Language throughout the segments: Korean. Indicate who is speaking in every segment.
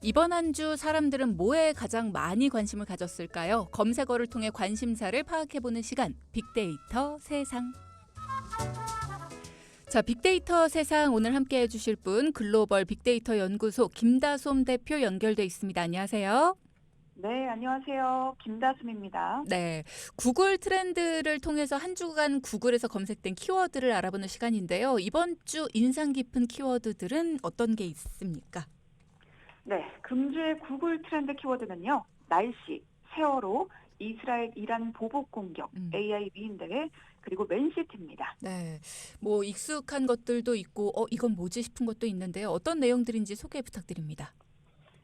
Speaker 1: 이번 한 주 사람들은 뭐에 가장 많이 관심을 가졌을까요? 검색어를 통해 관심사를 파악해보는 시간, 빅데이터 세상. 자, 빅데이터 세상 오늘 함께 해주실 분 글로벌 빅데이터 연구소 김다솜 대표 연결돼 있습니다. 안녕하세요.
Speaker 2: 네, 안녕하세요. 김다솜입니다.
Speaker 1: 네, 구글 트렌드를 통해서 한 주간 구글에서 검색된 키워드를 알아보는 시간인데요. 이번 주 인상 깊은 키워드들은 어떤 게 있습니까?
Speaker 2: 네, 금주의 구글 트렌드 키워드는요. 날씨, 세월호, 이스라엘 이란 보복 공격, AI 위인 대회, 그리고 맨시티입니다.
Speaker 1: 네, 뭐 익숙한 것들도 있고 이건 뭐지 싶은 것도 있는데요. 어떤 내용들인지 소개 부탁드립니다.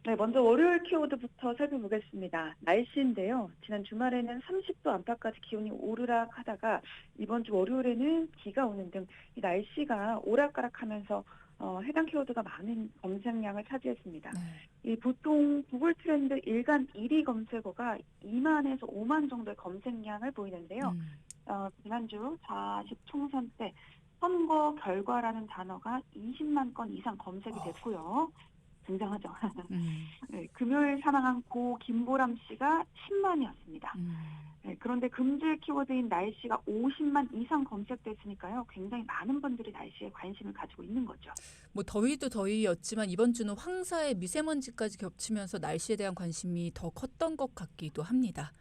Speaker 2: 네, 먼저 월요일 키워드부터 살펴보겠습니다. 날씨인데요. 지난 주말에는 30도 안팎까지 기온이 오르락 하다가 이번 주 월요일에는 비가 오는 등 이 날씨가 오락가락하면서 해당 키워드가 많은 검색량을 차지했습니다.
Speaker 1: 네.
Speaker 2: 이 보통 구글 트렌드 일간 1위 검색어가 2만에서 5만 정도의 검색량을 보이는데요. 지난주 40 총선 때 선거 결과라는 단어가 20만 건 이상 검색이 됐고요. 굉장하죠. 네, 금요일 사망한 고 김보람 씨가 10만이었습니다. 네, 그런데 금주의 키워드인 날씨가 50만 이상 검색됐으니까요. 굉장히 많은 분들이 날씨에 관심을 가지고 있는 거죠.
Speaker 1: 뭐 더위도 더위였지만 이번 주는 황사에 미세먼지까지 겹치면서 날씨에 대한 관심이 더 컸던 것 같기도 합니다.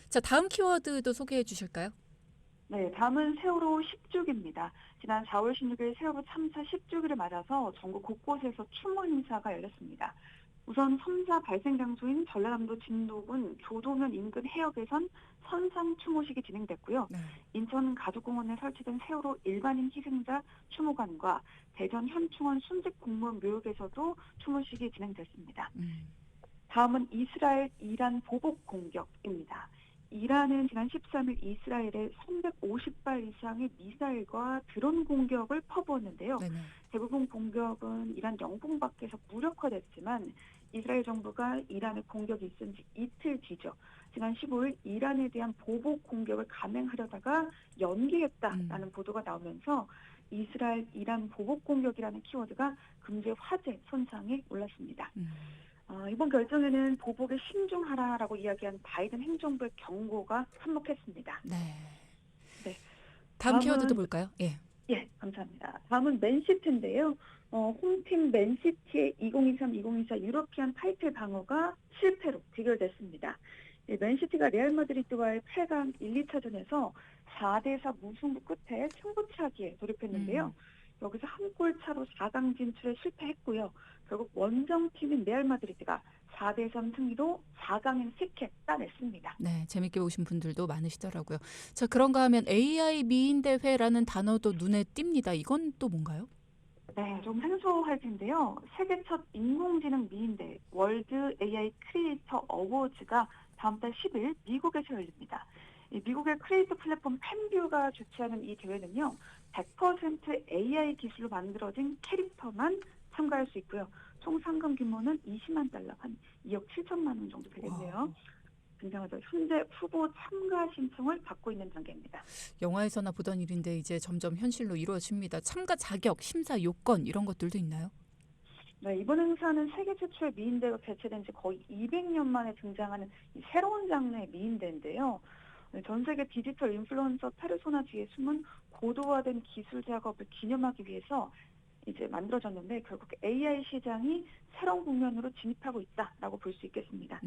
Speaker 1: 자, 다음 키워드도 소개해 주실까요?
Speaker 2: 네, 다음은 세월호 10주기입니다. 지난 4월 16일 세월호 참사 10주기를 맞아서 전국 곳곳에서 추모 행사가 열렸습니다. 우선 참사 발생 장소인 전라남도 진도군 교도면 인근 해역에선 선상 추모식이 진행됐고요.
Speaker 1: 네.
Speaker 2: 인천 가족공원에 설치된 세월호 일반인 희생자 추모관과 대전 현충원 순직 공무원 묘역에서도 추모식이 진행됐습니다. 다음은 이스라엘 이란 보복 공격입니다. 이란은 지난 13일 이스라엘에 350발 이상의 미사일과 드론 공격을 퍼부었는데요.
Speaker 1: 네네.
Speaker 2: 대부분 공격은 이란 영공 밖에서 무력화됐지만 이스라엘 정부가 이란의 공격이 있은 지 이틀 뒤죠. 지난 15일 이란에 대한 보복 공격을 감행하려다가 연기했다라는 보도가 나오면서 이스라엘 이란 보복 공격이라는 키워드가 금주의 화제 선상에 올랐습니다. 이번 결정에는 보복에 신중하라라고 이야기한 바이든 행정부의 경고가 한몫했습니다.
Speaker 1: 네.
Speaker 2: 네.
Speaker 1: 다음 키워드도 볼까요? 예.
Speaker 2: 예, 감사합니다. 다음은 맨시티인데요. 홈팀 맨시티의 2023-2024 유러피안 타이틀 방어가 실패로 귀결됐습니다. 맨시티가 레알 마드리드와의 8강 1, 2차전에서 4대4 무승부 끝에 승부차기에 돌입했는데요. 여기서 한 골 차로 4강 진출에 실패했고요. 결국 원정팀인 레알 마드리드가 4대3 승리로 4강행 티켓 따냈습니다.
Speaker 1: 네, 재밌게 보신 분들도 많으시더라고요. 자, 그런가 하면 AI 미인 대회라는 단어도 눈에 띕니다. 이건 또 뭔가요?
Speaker 2: 네, 좀 생소할 텐데요. 세계 첫 인공지능 미인대회 월드 AI 크리에이터 어워즈가 다음 달 10일 미국에서 열립니다. 이 미국의 크리에이터 플랫폼 팬뷰가 주최하는 이 대회는요. 100% AI 기술로 만들어진 캐릭터만 참가할 수 있고요. 총 상금 규모는 20만 달러, 한 2억 7천만 원 정도 되겠네요. 굉장하죠. 현재 후보 참가 신청을 받고 있는 단계입니다.
Speaker 1: 영화에서나 보던 일인데 이제 점점 현실로 이루어집니다. 참가 자격, 심사 요건 이런 것들도 있나요?
Speaker 2: 네, 이번 행사는 세계 최초의 미인대회가 개최된 지 거의 200년 만에 등장하는 이 새로운 장르의 미인대회인데요. 전 세계 디지털 인플루언서 페르소나 뒤에 숨은 고도화된 기술 작업을 기념하기 위해서 이제 만들어졌는데 결국 AI 시장이 새로운 국면으로 진입하고 있다라고 볼 수 있겠습니다.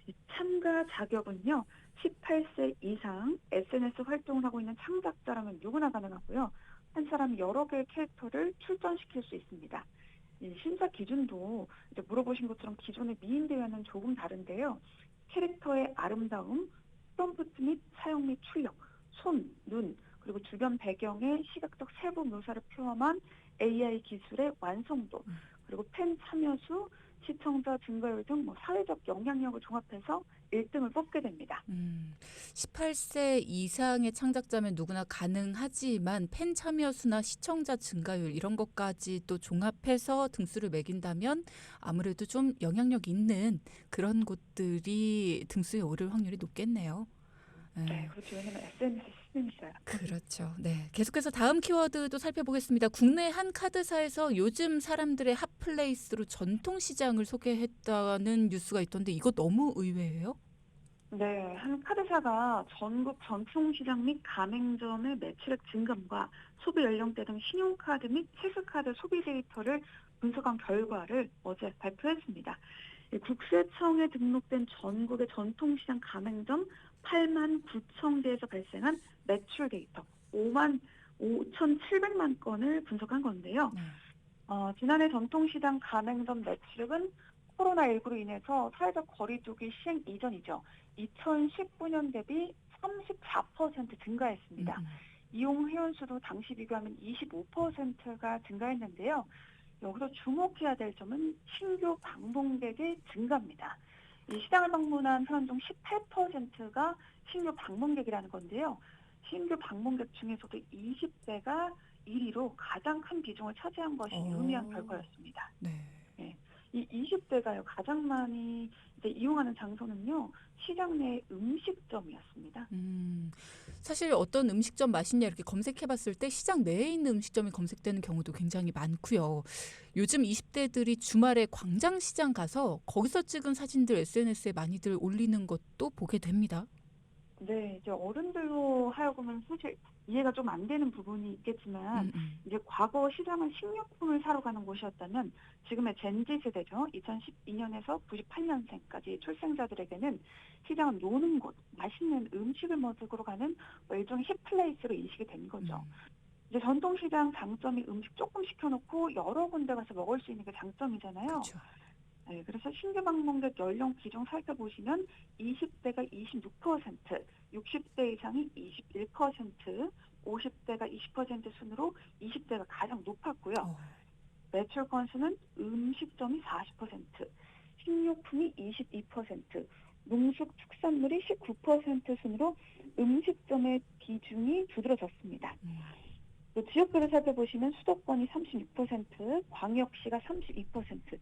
Speaker 2: 이 참가 자격은요. 18세 이상 SNS 활동을 하고 있는 창작자라면 누구나 가능하고요. 한 사람이 여러 개의 캐릭터를 출전시킬 수 있습니다. 이 심사 기준도 이제 물어보신 것처럼 기존의 미인 대회는 조금 다른데요. 캐릭터의 아름다움, 프롬프트 및 사용 및 출력, 손, 눈, 그리고 주변 배경의 시각적 세부 묘사를 포함한 AI 기술의 완성도, 그리고 팬 참여수, 시청자 증가율 등 사회적 영향력을 종합해서 1등을 뽑게 됩니다.
Speaker 1: 18세 이상의 창작자면 누구나 가능하지만 팬 참여 수나 시청자 증가율 이런 것까지 또 종합해서 등수를 매긴다면 아무래도 좀 영향력 있는 그런 곳들이 등수에 오를 확률이 높겠네요.
Speaker 2: 네, 그렇죠. 왜냐하면 SNS 수는 있어요.
Speaker 1: 그렇죠. 네. 계속해서 다음 키워드도 살펴보겠습니다. 국내 한 카드사에서 요즘 사람들의 핫플레이스로 전통시장을 소개했다는 뉴스가 있던데 이거 너무 의외예요?
Speaker 2: 네, 한 카드사가 전국 전통시장 및 가맹점의 매출액 증감과 소비 연령대 등 신용카드 및 체크카드 소비 데이터를 분석한 결과를 어제 발표했습니다. 이 국세청에 등록된 전국의 전통시장 가맹점 8만 9천 개에서 발생한 매출 데이터 5만 5,700만 건을 분석한 건데요.
Speaker 1: 네.
Speaker 2: 지난해 전통시장 가맹점 매출액은 코로나19로 인해서 사회적 거리두기 시행 이전이죠. 2019년 대비 34%
Speaker 1: 음,
Speaker 2: 증가했습니다.
Speaker 1: 음.
Speaker 2: 이용 회원수도 당시 비교하면 25%가 증가했는데요. 여기서 주목해야 될 점은 신규 방문객의 증가입니다. 이 시장을 방문한 사람 중 18%가 신규 방문객이라는 건데요. 신규 방문객 중에서도 20대가 1위로 가장 큰 비중을 차지한 것이 의미한 결과였습니다.
Speaker 1: 네.
Speaker 2: 예. 이 20대가요, 가장 많이 이제 이용하는 장소는요, 시장 내 음식점이었습니다.
Speaker 1: 사실 어떤 음식점 맛있냐 이렇게 검색해봤을 때 시장 내에 있는 음식점이 검색되는 경우도 굉장히 많고요. 요즘 20대들이 주말에 광장시장 가서 거기서 찍은 사진들 SNS에 많이들 올리는 것도 보게 됩니다.
Speaker 2: 네, 이제 어른들로 하여금은 사실 이해가 좀 안 되는 부분이 있겠지만,
Speaker 1: 음, 음.
Speaker 2: 이제 과거 시장은 식료품을 사러 가는 곳이었다면, 지금의 젠지 세대죠. 2012년에서 98년생까지 출생자들에게는 시장은 노는 곳, 맛있는 음식을 먹으러 가는 일종의 힙플레이스로 인식이 된 거죠. 이제 전통시장 장점이 음식 조금 시켜놓고 여러 군데 가서 먹을 수 있는 게 장점이잖아요.
Speaker 1: 그렇죠.
Speaker 2: 네, 그래서 신규 방문객 연령 비중 살펴보시면 20대가 26%, 60대 이상이 21%, 50대가 20% 순으로 20대가 가장 높았고요.
Speaker 1: 어.
Speaker 2: 매출 건수는 음식점이 40%, 식료품이 22%, 농축축산물이 19% 순으로 음식점의 비중이 두드러졌습니다. 또 지역별로 살펴보시면 수도권이 36%, 광역시가 32%,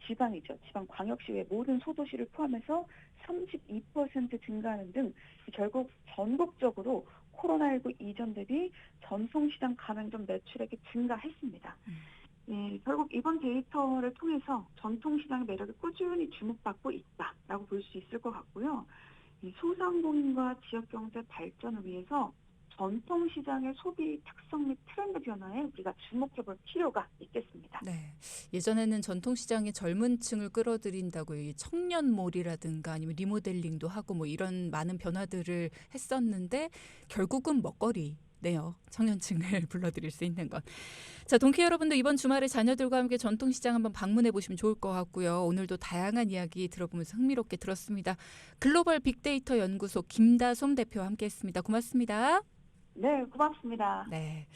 Speaker 2: 지방이죠. 지방 광역시 외 모든 소도시를 포함해서 32% 증가하는 등 결국 전국적으로 코로나19 이전 대비 전통시장 가맹점 매출액이 증가했습니다. 예, 결국 이번 데이터를 통해서 전통시장의 매력이 꾸준히 주목받고 있다라고 볼 수 있을 것 같고요. 이 소상공인과 지역경제 발전을 위해서 전통시장의 소비 특성 및 트렌드 변화에 우리가 주목해볼 필요가 있겠습니다.
Speaker 1: 네. 예전에는 전통시장의 젊은 층을 끌어들인다고 이 청년몰이라든가 아니면 리모델링도 하고 뭐 이런 많은 변화들을 했었는데 결국은 먹거리네요. 청년층을 불러들일 수 있는 건. 자, 동키 여러분도 이번 주말에 자녀들과 함께 전통시장 한번 방문해 보시면 좋을 것 같고요. 오늘도 다양한 이야기 들어보면서 흥미롭게 들었습니다. 글로벌 빅데이터 연구소 김다솜 대표와 함께했습니다. 고맙습니다.
Speaker 2: 네, 고맙습니다.
Speaker 1: 네.